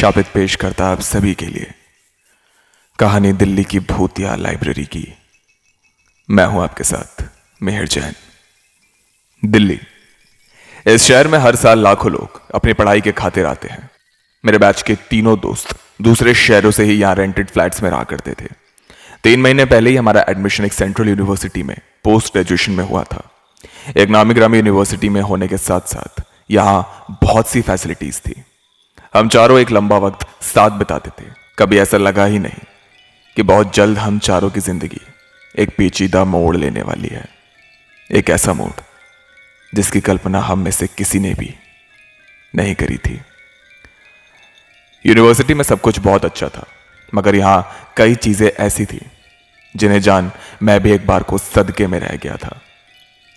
शापित पेश करता आप सभी के लिए कहानी दिल्ली की भूतिया लाइब्रेरी की। मैं हूं आपके साथ मेहर जैन। दिल्ली, इस शहर में हर साल लाखों लोग अपनी पढ़ाई के खातिर आते हैं। मेरे बैच के तीनों दोस्त दूसरे शहरों से ही यहां रेंटेड फ्लैट्स में रहा करते थे। 3 महीने पहले ही हमारा एडमिशन एक सेंट्रल यूनिवर्सिटी में पोस्ट ग्रेजुएशन में हुआ था। एक नामी ग्रामी यूनिवर्सिटी में होने के साथ साथ यहां बहुत सी फैसिलिटीज थी। हम चारों एक लंबा वक्त साथ बिताते थे। कभी ऐसा लगा ही नहीं कि बहुत जल्द हम चारों की जिंदगी एक पेचीदा मोड़ लेने वाली है। एक ऐसा मोड़ जिसकी कल्पना हम में से किसी ने भी नहीं करी थी। यूनिवर्सिटी में सब कुछ बहुत अच्छा था, मगर यहां कई चीजें ऐसी थी जिन्हें जान मैं भी एक बार को सदके में रह गया था।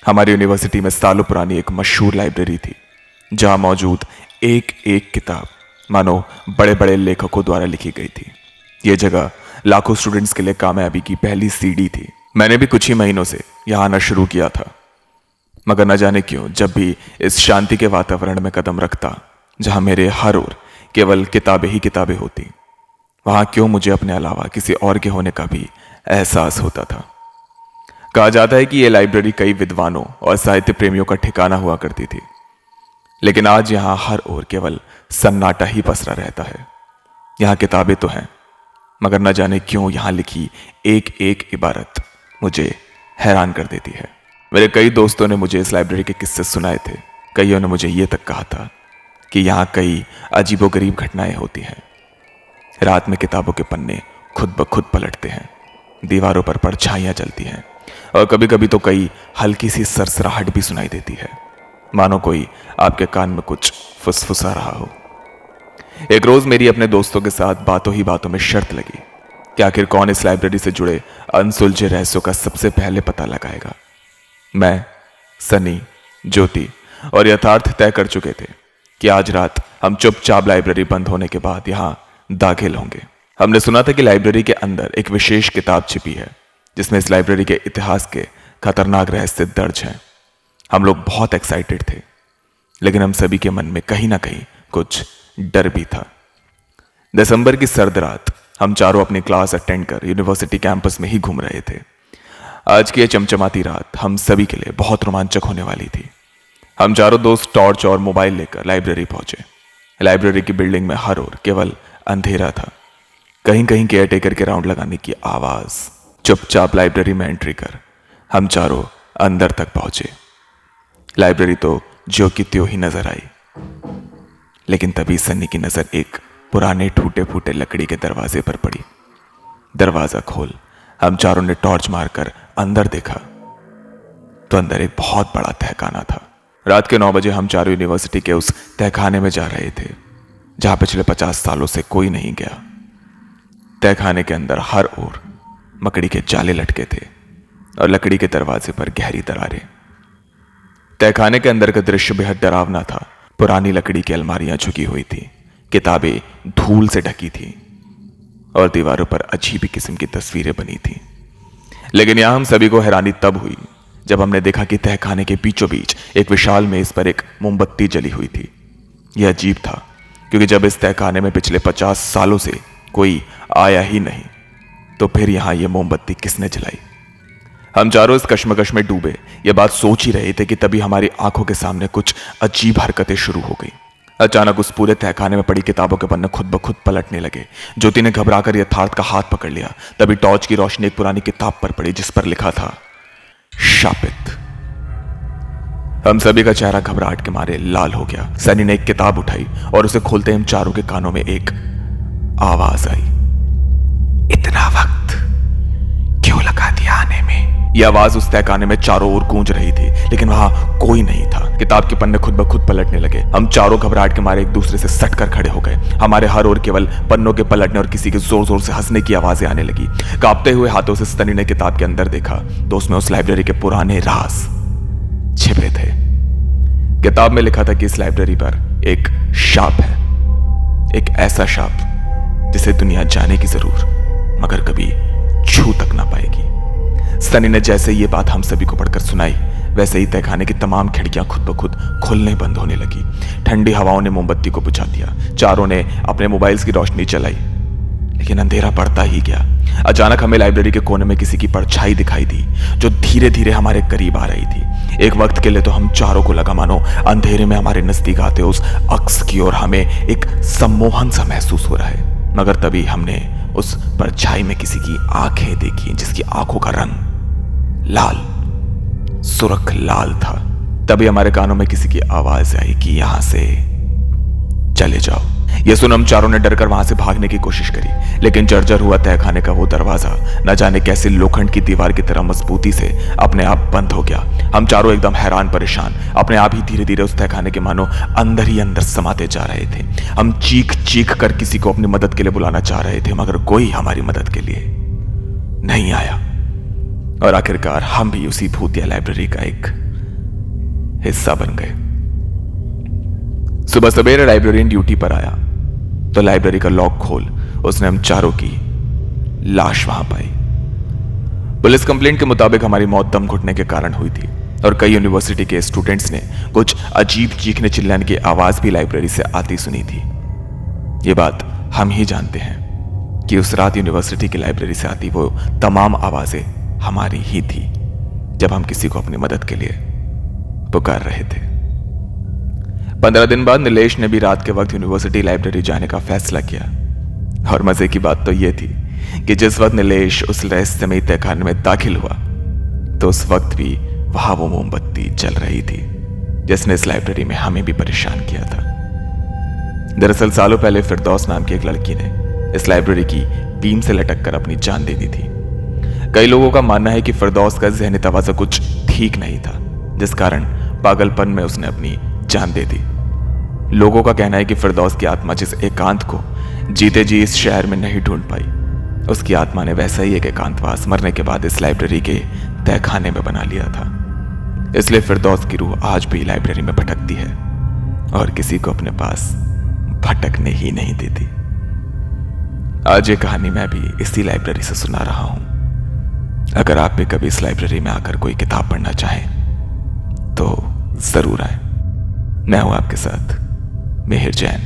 हमारी यूनिवर्सिटी में सालों पुरानी एक मशहूर लाइब्रेरी थी, जहां मौजूद एक एक किताब मानो बड़े बड़े लेखकों द्वारा लिखी गई थी। यह जगह लाखों स्टूडेंट्स के लिए कामयाबी की पहली सीढ़ी थी। मैंने भी कुछ ही महीनों से यहां आना शुरू किया था, मगर न जाने क्यों जब भी इस शांति के वातावरण में कदम रखता जहां मेरे हर ओर केवल किताबें ही किताबें होती, वहां क्यों मुझे अपने अलावा किसी और के होने का भी एहसास होता था। कहा जाता है कि यह लाइब्रेरी कई विद्वानों और साहित्य प्रेमियों का ठिकाना हुआ करती थी, लेकिन आज यहां हर ओर केवल सन्नाटा ही पसरा रहता है। यहां किताबें तो हैं, मगर न जाने क्यों यहां लिखी एक एक इबारत मुझे हैरान कर देती है। मेरे कई दोस्तों ने मुझे इस लाइब्रेरी के किस्से सुनाए थे। कईयों ने मुझे यह तक कहा था कि यहां कई अजीबोगरीब घटनाएं होती हैं। रात में किताबों के पन्ने खुद ब खुद पलटते हैं, दीवारों पर परछाइयां जलती हैं और कभी कभी तो कई हल्की सी सरसराहट भी सुनाई देती है, मानो कोई आपके कान में कुछ फुसफुसा रहा हो। एक रोज मेरी अपने दोस्तों के साथ बातों ही बातों में शर्त लगी कि आखिर कौन इस लाइब्रेरी से जुड़े अनसुलझे रहस्यों का सबसे पहले पता लगाएगा। मैं, सनी, ज्योति और यथार्थ तय कर चुके थे कि आज रात हम चुपचाप लाइब्रेरी बंद होने के बाद यहां दाखिल होंगे। हमने सुना था कि लाइब्रेरी के अंदर एक विशेष किताब छिपी है जिसमें इस लाइब्रेरी के इतिहास के खतरनाक रहस्य दर्ज हैं। हम लोग बहुत एक्साइटेड थे, लेकिन हम सभी के मन में कहीं ना कहीं कुछ डर भी था। दिसंबर की सर्द रात हम चारों अपनी क्लास अटेंड कर यूनिवर्सिटी कैंपस में ही घूम रहे थे। आज की यह चमचमाती रात हम सभी के लिए बहुत रोमांचक होने वाली थी। हम चारों दोस्त टॉर्च और मोबाइल लेकर लाइब्रेरी पहुंचे। लाइब्रेरी की बिल्डिंग में हर ओर केवल अंधेरा था। कहीं कहीं केयरटेकर के राउंड लगाने की आवाज। चुपचाप लाइब्रेरी में एंट्री कर हम चारों अंदर तक पहुंचे। लाइब्रेरी तो ज्यों की त्यों ही नजर आई, लेकिन तभी सन्नी की नजर एक पुराने टूटे फूटे लकड़ी के दरवाजे पर पड़ी। दरवाजा खोल हम चारों ने टॉर्च मारकर अंदर देखा तो अंदर एक बहुत बड़ा तहखाना था। रात के 9 बजे हम चारों यूनिवर्सिटी के उस तहखाने में जा रहे थे जहां पिछले 50 सालों से कोई नहीं गया। तहखाने के अंदर हर ओर मकड़ी के जाले लटके थे और लकड़ी के दरवाजे पर गहरी दरारें। तहखाने के अंदर का दृश्य बेहद डरावना था। पुरानी लकड़ी की अलमारियां झुकी हुई थी, किताबें धूल से ढकी थी और दीवारों पर अजीब किस्म की तस्वीरें बनी थी। लेकिन यहां हम सभी को हैरानी तब हुई जब हमने देखा कि तहखाने के बीचों बीच एक विशाल मेज पर एक मोमबत्ती जली हुई थी। यह अजीब था क्योंकि जब इस तहखाने में पिछले 50 सालों से कोई आया ही नहीं, तो फिर यहां यह मोमबत्ती किसने जलाई। हम चारों इस कश्मकश में डूबे यह बात सोच ही रहे थे कि तभी हमारी आंखों के सामने कुछ अजीब हरकतें शुरू हो गई। अचानक उस पूरे तहखाने में पड़ी किताबों के पन्ने खुद ब खुद पलटने लगे। ज्योति ने घबराकर यथार्थ का हाथ पकड़ लिया। तभी टॉर्च की रोशनी एक पुरानी किताब पर पड़ी जिस पर लिखा था शापित। हम सभी का चेहरा घबराहट के मारे लाल हो गया। सनी ने एक किताब उठाई और उसे खोलते हम चारों के कानों में एक आवाज आई, इतना वक्त क्यों लगा दिया आने में। यह आवाज उस तहखाने में चारों ओर गूंज रही थी, लेकिन वहां कोई नहीं था। किताब के पन्ने खुद ब खुद पलटने लगे। हम चारों घबराहट के मारे एक दूसरे से सटकर खड़े हो गए। हमारे हर ओर केवल पन्नों के पलटने और किसी के जोर जोर से हंसने की आवाजें आने लगी। कांपते हुए हाथों से सनी ने किताब के अंदर देखा तो उसमें उस लाइब्रेरी के पुराने राज छिपे थे। किताब में लिखा था कि इस लाइब्रेरी पर एक शाप है, एक ऐसा शाप जिसे दुनिया जाने की जरूर मगर कभी छू तक ना पाएगी। सनी ने जैसे ये बात हम सभी को पढ़कर सुनाई, वैसे ही तहखाने की तमाम खिड़कियां खुद ब खुद खुलने बंद होने लगी। ठंडी हवाओं ने मोमबत्ती को बुझा दिया। चारों ने अपने मोबाइल्स की रोशनी चलाई, लेकिन अंधेरा बढ़ता ही गया। अचानक हमें लाइब्रेरी के कोने में किसी की परछाई दिखाई दी, जो धीरे धीरे हमारे करीब आ रही थी। एक वक्त के लिए तो हम चारों को लगा मानो अंधेरे में हमारे नजदीक आते उस अक्स की ओर हमें एक सम्मोहन सा महसूस हो रहा है। मगर तभी हमने उस परछाई में किसी की आंखें देखी, जिसकी आंखों का रंग लाल, सुर्ख लाल था। तभी हमारे कानों में किसी की आवाज आई कि यहां से चले जाओ। यह सुन हम चारों ने डरकर वहां से भागने की कोशिश करी, लेकिन जर्जर हुआ तहखाने का वो दरवाजा न जाने कैसे लोखंड की दीवार की तरह मजबूती से अपने आप बंद हो गया। हम चारों एकदम हैरान परेशान, अपने आप ही धीरे धीरे उस तहखाने के मानो अंदर ही अंदर समाते जा रहे थे। हम चीख चीख कर किसी को अपनी मदद के लिए बुलाना चाह रहे थे, मगर कोई हमारी मदद के लिए नहीं आया। और आखिरकार हम भी उसी भूतिया लाइब्रेरी का एक हिस्सा बन गए। सुबह सवेरे लाइब्रेरियन ड्यूटी पर आया तो लाइब्रेरी का लॉक खोल उसने हम चारों की लाश वहां पाई। पुलिस कंप्लेंट के मुताबिक हमारी मौत दम घुटने के कारण हुई थी, और कई यूनिवर्सिटी के स्टूडेंट्स ने कुछ अजीब चीखने चिल्लाने की आवाज भी लाइब्रेरी से आती सुनी थी। ये बात हम ही जानते हैं कि उस रात यूनिवर्सिटी की लाइब्रेरी से आती वो तमाम आवाजें हमारी ही थी, जब हम किसी को अपनी मदद के लिए पुकार रहे थे। 15 दिन बाद नीलेश ने भी रात के वक्त यूनिवर्सिटी लाइब्रेरी जाने का फैसला किया। और मजे की बात तो यह थी कि जिस वक्त नीलेश उस रहस्यमयी तहखाने में दाखिल हुआ तो उस वक्त भी वहां वो मोमबत्ती जल रही थी जिसने इस लाइब्रेरी में हमें भी परेशान किया था। दरअसल सालों पहले फिरदौस नाम की एक लड़की ने इस लाइब्रेरी की बीम से लटक कर अपनी जान दे दी थी। कई लोगों का मानना है कि फिरदौस का ज़हनी तवाज़ा कुछ ठीक नहीं था, जिस कारण पागलपन में उसने अपनी जान दे दी। लोगों का कहना है कि फिरदौस की आत्मा जिस एकांत को जीते जी इस शहर में नहीं ढूंढ पाई, उसकी आत्मा ने वैसा ही एक एकांतवास मरने के बाद इस लाइब्रेरी के तहखाने में बना लिया था। इसलिए फिरदौस की रूह आज भी लाइब्रेरी में भटकती है और किसी को अपने पास भटकने ही नहीं देती। आज ये कहानी मैं भी इसी लाइब्रेरी से सुना रहा हूं। अगर आप भी कभी इस लाइब्रेरी में आकर कोई किताब पढ़ना चाहें तो जरूर आए। मैं हूं आपके साथ मिहिर जैन।